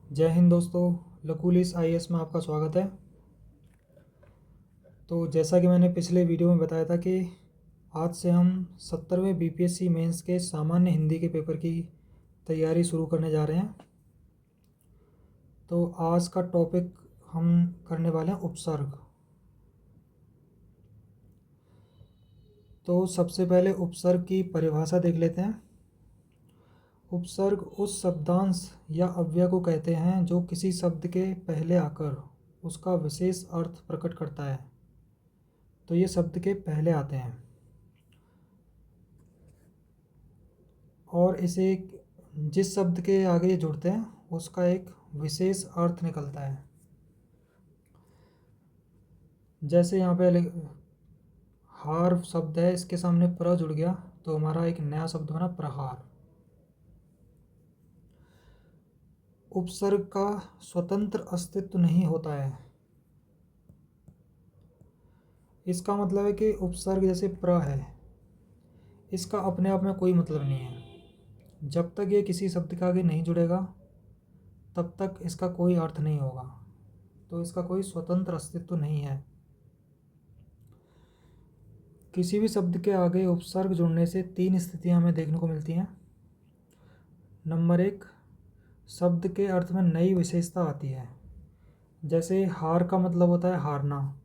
जय हिंद दोस्तों। लकूलिस आईएएस में आपका स्वागत है। तो जैसा कि मैंने पिछले वीडियो में बताया था कि आज से हम 70वें बीपीएससी मेंस के सामान्य हिंदी के पेपर की तैयारी शुरू करने जा रहे हैं। तो आज का टॉपिक हम करने वाले हैं उपसर्ग। तो सबसे पहले उपसर्ग की परिभाषा देख लेते हैं। उपसर्ग उस शब्दांश या अव्यय को कहते हैं जो किसी शब्द के पहले आकर उसका विशेष अर्थ प्रकट करता है। तो ये शब्द के पहले आते हैं और इसे जिस शब्द के आगे ये जुड़ते हैं उसका एक विशेष अर्थ निकलता है। जैसे यहाँ पे हार शब्द है, इसके सामने प्र जुड़ गया तो हमारा एक नया शब्द बना प्रहार। उपसर्ग का स्वतंत्र अस्तित्व नहीं होता है। इसका मतलब है कि उपसर्ग जैसे प्र है, इसका अपने आप में कोई मतलब नहीं है। जब तक ये किसी शब्द के आगे नहीं जुड़ेगा तब तक इसका कोई अर्थ नहीं होगा। तो इसका कोई स्वतंत्र अस्तित्व नहीं है। किसी भी शब्द के आगे उपसर्ग जुड़ने से तीन स्थितियां हमें देखने को मिलती हैं। नंबर एक, शब्द के अर्थ में नई विशेषता आती है। जैसे हार का मतलब होता है हारना,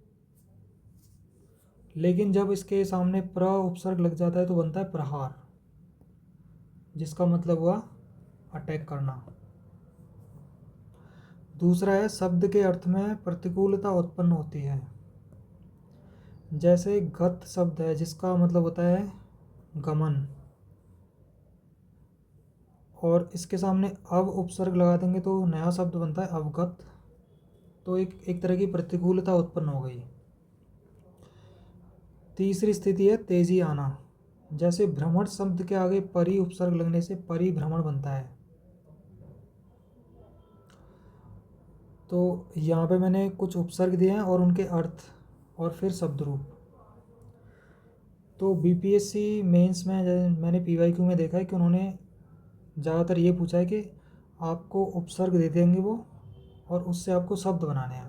लेकिन जब इसके सामने प्र उपसर्ग लग जाता है तो बनता है प्रहार, जिसका मतलब हुआ अटैक करना। दूसरा है, शब्द के अर्थ में प्रतिकूलता उत्पन्न होती है। जैसे गत शब्द है जिसका मतलब होता है गमन, और इसके सामने अब उपसर्ग लगा देंगे तो नया शब्द बनता है अवगत। तो एक तरह की प्रतिकूलता उत्पन्न हो गई। तीसरी स्थिति है तेजी आना। जैसे भ्रमण शब्द के आगे परि उपसर्ग लगने से परिभ्रमण बनता है। तो यहाँ पे मैंने कुछ उपसर्ग दिए हैं और उनके अर्थ और फिर शब्द रूप। तो बीपीएससी मेंस में मैंने पीवाईक्यू में देखा है कि उन्होंने ज़्यादातर ये पूछा है कि आपको उपसर्ग दे देंगे वो और उससे आपको शब्द बनाने हैं।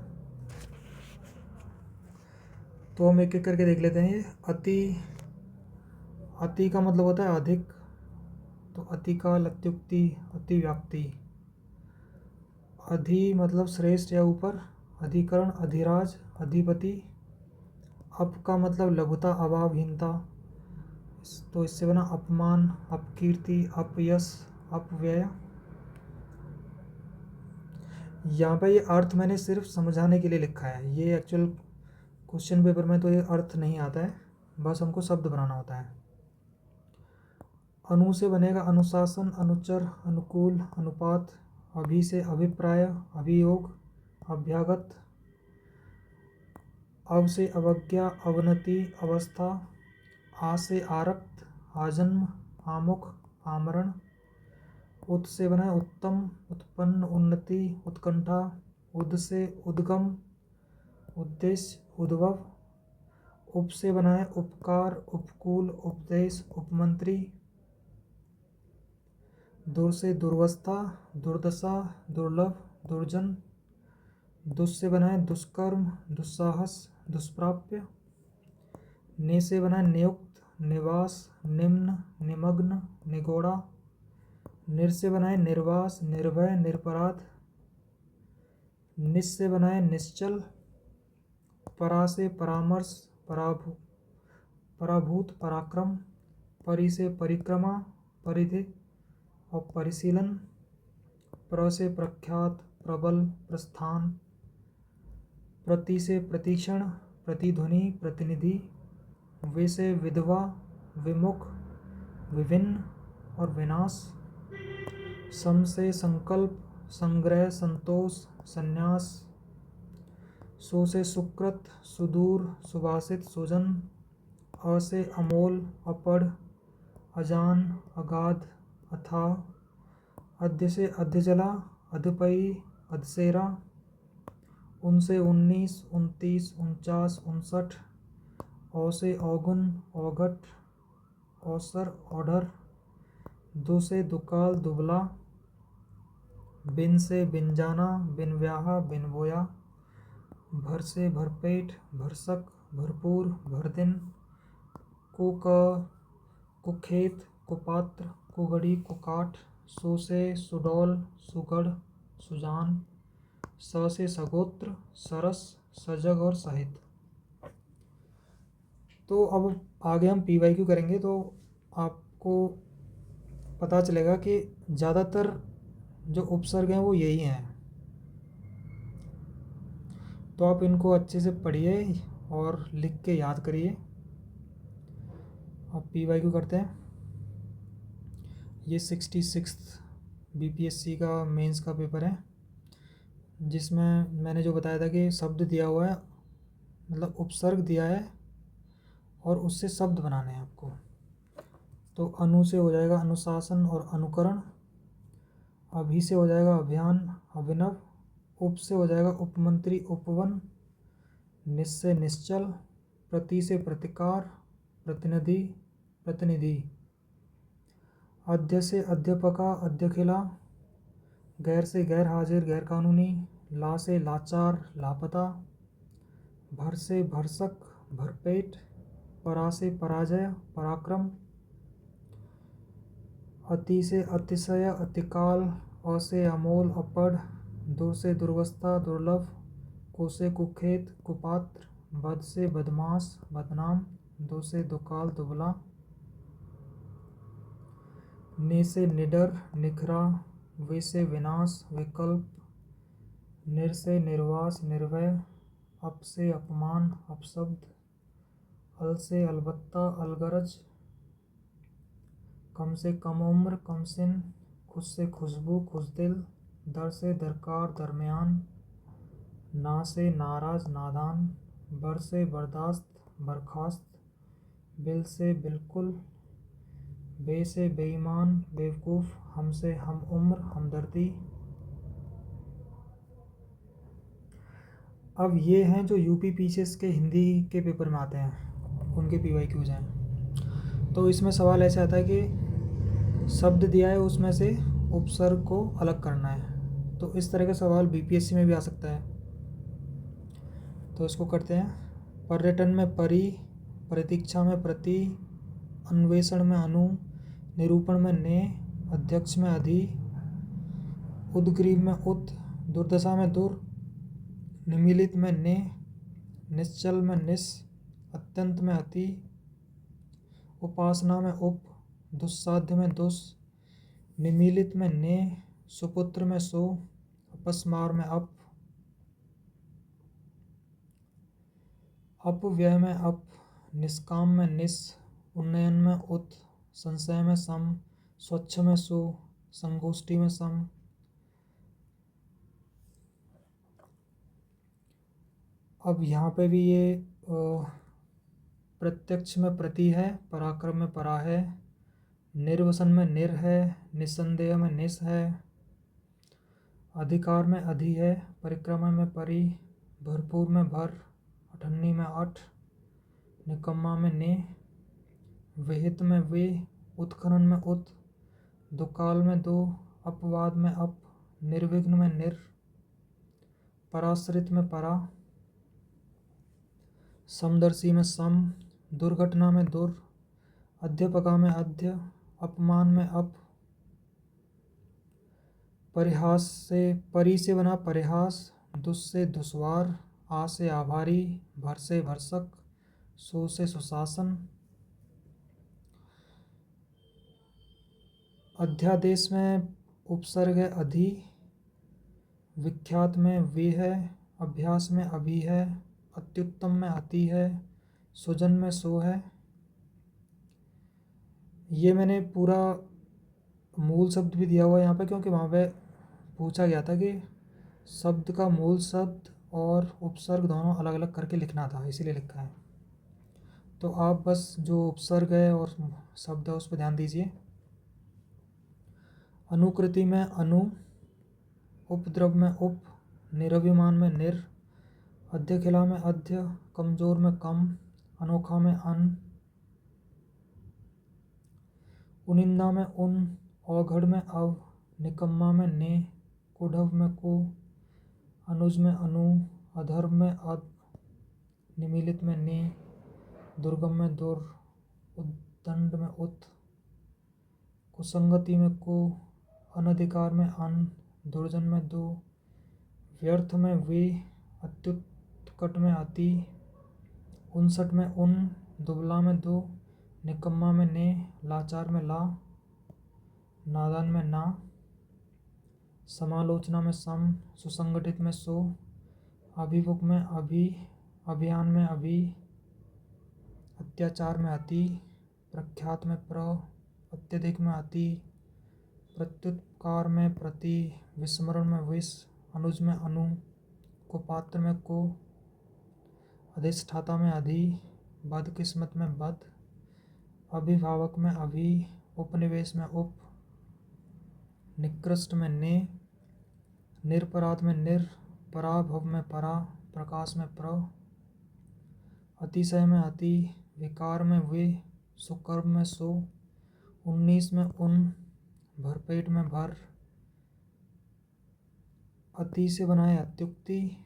तो हम एक एक करके देख लेते हैं। ये अति, अति का मतलब होता है अधिक, तो अतिकाल, अत्युक्ति, अतिव्याप्ति। अधि मतलब श्रेष्ठ या ऊपर, अधिकरण, अधिराज, अधिपति। अप का मतलब लघुता, अभावहीनता, तो इससे बना अपमान, अपकीर्ति, अपयश, अपव्यय। यहाँ पे ये अर्थ मैंने सिर्फ समझाने के लिए लिखा है। ये एक्चुअल क्वेश्चन पेपर में तो ये अर्थ नहीं आता है, बस हमको शब्द बनाना होता है। अनु से बनेगा अनुशासन, अनुचर, अनुकूल, अनुपात। अभि से अभिप्राय, अभियोग, अभ्यागत। अव से अवज्ञा, अवनति, अवस्था। आ से आरक्त, आजन्म, आमुख, आमरण। उत से बना है उत्तम, उत्पन्न, उन्नति, उत्कंठा। उद से उद्गम, उद्देश्य, उद्भव। उप से बना है उपकार, उपकूल, उपदेश, उपमंत्री। दुर से दुर्वस्था, दुर्दशा, दुर्लभ, दुर्जन। दुष से बना है दुष्कर्म, दुस्साहस, दुष्प्राप्य। ने से बना है नियुक्त, निवास, निम्न, निमग्न, निगोड़ा। निर से बना है निर्वास, निर्भय, निरपराध। निस से बना है निश्चल। परा से परामर्श, पराभूत, पराक्रम। परि से परिक्रमा, परिधि और परिशीलन। प्र से प्रख्यात, प्रबल, प्रस्थान। प्रति से प्रतिक्षण, प्रतिध्वनि, प्रतिनिधि। वे से विधवा, विमुख, विभिन्न और विनाश। सम से संकल्प, संग्रह, संतोष, संन्यास। सो से सुकृत, सुदूर, सुभाषित, सुजन। अ से अमोल, अपढ़, अजान, अगाध, अथाह। अध्य से अध्यजला, अधपई, अधसेरा। उन से 19, 29, 49, 59। औ से औगुन, औघट, औसर, औढर। दो से दुकाल, दुबला। बिन से बिन जाना, बिन ब्याहा बिन बोया, भर से भरपेट, भरसक, भरपूर, भर दिन, कुक, कुखेत, कुपात्र, कुगड़ी, कुकाठ, सु से सुडौल, सुगढ़, सुजान, स से सगोत्र, सरस, सजग और सहित। तो अब आगे हम PYQ करेंगे तो आपको पता चलेगा कि ज़्यादातर जो उपसर्ग हैं वो यही हैं। तो आप इनको अच्छे से पढ़िए और लिख के याद करिए। अब PYQ करते हैं। ये 66 BPSC का मेंस का पेपर है, जिसमें मैंने जो बताया था कि शब्द दिया हुआ है, मतलब उपसर्ग दिया है और उससे शब्द बनाने हैं आपको। तो अनु से हो जाएगा अनुशासन और अनुकरण, अभि से हो जाएगा अभियान, अभिनव, उप से हो जाएगा उपमंत्री, उपवन, निस से निश्चल, प्रति से प्रतिकार, प्रतिनिधि, प्रतिनिधि, अध्य से अध्यापका, अध्यखिला, गैर से गैर हाजिर, गैर कानूनी, ला से लाचार, लापता, भर से भरसक, भरपेट, परा से पराजय, पराक्रम, अति से अतिशय, अतिकाल, अ से अमोल, अपढ़, दुर से दुर्वस्था, दुर्लभ, कु से कुखेत, कुपात्र, बद से बदमाश, बदनाम, दु से दुकाल, दुबला, नि से निडर, निखरा, वि से विनाश, विकल्प, निर से निर्वास, निर्भय, अप से अपमान, अपशब्द, अल से अलबत्ता, अलगरज, कम से कम उम्र, कमसिन, खुश से खुशबू, खुशदिल, दर से दरकार, दरमियान, ना से नाराज, नादान, बर से बर्दाश्त, बर्खास्त, बिल से बिल्कुल, बे से बेईमान, बेवकूफ़, हम से हम उम्र, हमदर्दी। अब ये हैं जो UP PCS के हिंदी के पेपर में आते हैं, उनके PYQs हैं। तो इसमें सवाल ऐसे आता है कि शब्द दिया है, उसमें से उपसर्ग को अलग करना है। तो इस तरह का सवाल BPSC में भी आ सकता है। तो इसको करते हैं। पर्यटन में परि, प्रतीक्षा में प्रति, अन्वेषण में अनु, निरूपण में ने, अध्यक्ष में अधि, उद्ग्रीव में उत, दुर्दशा में दुर, निमीलित में ने, निश्चल में निस, अत्यंत में अति, उपासना में उप, दुस्साध्य में दुस, निमीलित में ने, सुपुत्र में सु, अपस्मार में अप, अपव्यय में अप, निष्काम में निस, उन्नयन में उत, संशय में सम, स्वच्छ में सु, संगोष्ठी में सम। अब यहाँ पे भी ये प्रत्यक्ष में प्रति है, पराक्रम में परा है, निर्वसन में निर है, निस्संदेह में निस है, अधिकार में अधि है, परिक्रमा में परि, भरपूर में भर, अठन्नी में अठ, निकम्मा में ने, विहित में वे, उत्खनन में उत, दुकाल में दो, अपवाद में अप, निर्विघ्न में निर, पराश्रित में परा, समदर्शी में सम, दुर्घटना में दुर, अध्यापका में अध्य, अपमान में अप, परिहास से परि से बना परिहास, दुस से दुश्वार, आ से आभारी, भर से भरसक, सु से सुशासन, अध्यादेश में उपसर्ग है अधि, विख्यात में वे है, अभ्यास में अभी है, अत्युत्तम में अति है, सुजन में सो है। ये मैंने पूरा मूल शब्द भी दिया हुआ है यहाँ पे, क्योंकि वहाँ पे पूछा गया था कि शब्द का मूल शब्द और उपसर्ग दोनों अलग अलग करके लिखना था, इसीलिए लिखा है। तो आप बस जो उपसर्ग है और शब्द है उस पर ध्यान दीजिए। अनुकृति में अनु, उपद्रव में उप, निरभिमान में निर, अध्यखिला में अध्य, कमजोर में कम, अनोखा में अन, उनिंदा में उन, औघड़ में अव, निकम्मा में ने, कुढ़व में कु, अनुज में अनु, अधर्म में अध, निमीलित में नि, दुर्गम में दुर, उद्दंड में उत, कुसंगति में कु, अनधिकार में अन, दुर्जन में दु, व्यर्थ में वी, अत्युत्कट में अति, 59 में उन, दुबला में दु, निकम्मा में ने, लाचार में ला, नादान में ना, समालोचना में सम, सुसंगठित में सु, अभिमुख में अभि, अभियान में अभि, अत्याचार में अति, प्रख्यात में प्र, अत्यधिक में अति, प्रत्युपकार में प्रति, विस्मरण में विष, अनुज में अनु, कुपात्र में को, अधिष्ठाता में अधि, बदकिस्मत में बद, अभिभावक में अभि, उपनिवेश में उप, निकृष्ट में ने, निरपराध में निर, पराभव में परा, प्रकाश में प्र, अतिशय में अति, विकार में वे, सुकर्म में सु, 19 में उन, भरपेट में भर, अति से बनाए अत्युक्ति,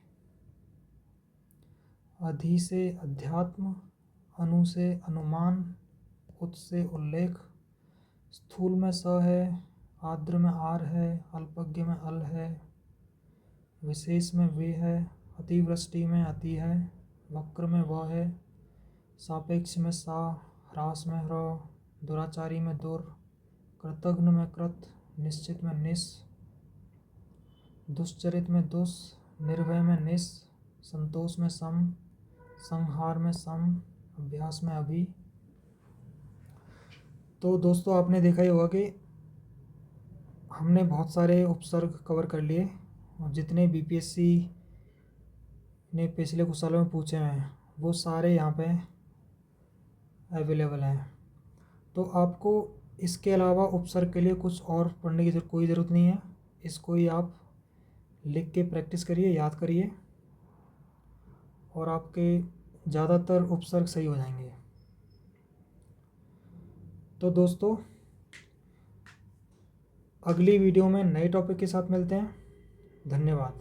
अधि से अध्यात्म, अनु से अनुमान, उत से उल्लेख, स्थूल में स है, आर्द्र में आर है, अल्पज्ञ में अल है, विशेष में वे है, अतिवृष्टि में अति है, वक्र में वह है, सापेक्ष में सा, ह्रास में ह्र, दुराचारी में दुर, कृतघ्न में कृत, निश्चित में निस, दुश्चरित में दुस, निर्भय में निस, संतोष में सम, संहार में सम, अभ्यास में अभी। तो दोस्तों आपने देखा ही होगा कि हमने बहुत सारे उपसर्ग कवर कर लिए और जितने बीपीएससी ने पिछले कुछ सालों में पूछे हैं वो सारे यहाँ पे अवेलेबल हैं। तो आपको इसके अलावा उपसर्ग के लिए कुछ और पढ़ने की कोई ज़रूरत नहीं है। इसको ही आप लिख के प्रैक्टिस करिए, याद करिए और आपके ज़्यादातर उपसर्ग सही हो जाएंगे। तो दोस्तों अगली वीडियो में नए टॉपिक के साथ मिलते हैं। धन्यवाद।